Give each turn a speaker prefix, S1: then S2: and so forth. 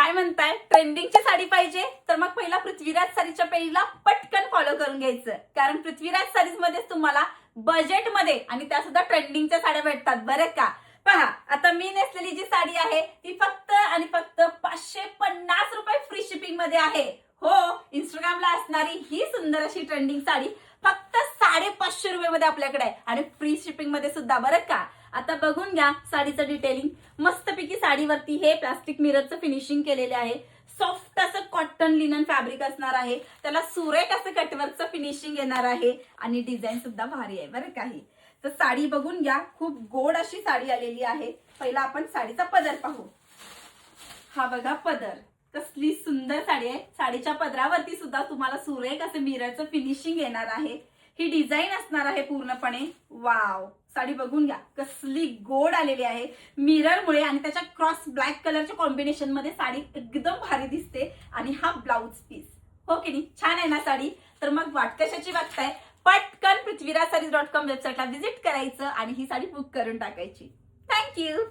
S1: काय म्हणताय, ट्रेंडिंगची साडी पाहिजे तर मग पहिला पृथ्वीराज साडीच्या पेजला पटकन फॉलो करून घ्यायचं, कारण पृथ्वीराज साडीज मध्ये तुम्हाला बजेटमध्ये आणि त्या सुद्धा ट्रेंडिंगच्या साड्या भेटतात बरं का. पहा, आता मी नेसलेली जी साडी आहे ती फक्त आणि फक्त 550 रुपये फ्री शिपिंग मध्ये आहे. हो, इंस्टाग्रामला असणारी ही सुंदर अशी ट्रेंडिंग साडी फक्त 550 रुपये मध्ये आपल्याकडे आहे आणि फ्री शिपिंग मध्ये सुद्धा बरं का. आता बघून घ्या साडीचं डिटेलिंग. मस्तपैकी साडीवरती हे प्लास्टिक मिररचं फिनिशिंग केलेले आहे. सॉफ्ट असं कॉटन लिनन फॅब्रिक असणार आहे. त्याला सुरेख असं कटवर्कचं फिनिशिंग येणार आहे आणि डिझाईन सुद्धा भारी आहे बरं काही. तर साडी बघून घ्या, खूप गोड अशी साडी आलेली आहे. पहिला आपण साडीचा पदर पाहू. हा बघा पदर, कसली सुंदर साडी आहे. साडीच्या पदरावरती सुद्धा तुम्हाला सुरेख असं मिररचं फिनिशिंग येणार आहे. ही डिझाईन असणार आहे पूर्णपणे. वाव, साडी बघून घ्या कसली गोड आलेली आहे मिररमुळे आणि त्याच्या क्रॉस ब्लॅक कलरच्या कॉम्बिनेशन मध्ये साडी एकदम भारी दिसते. आणि हा ब्लाउज पीस, हो की नाही, छान आहे ना साडी. तर मग वाट कशाची बघताय, पटकन पृथ्वीराजsarees.com वेबसाईटला व्हिजिट करायचं आणि ही साडी बुक करून टाकायची. थँक्यू.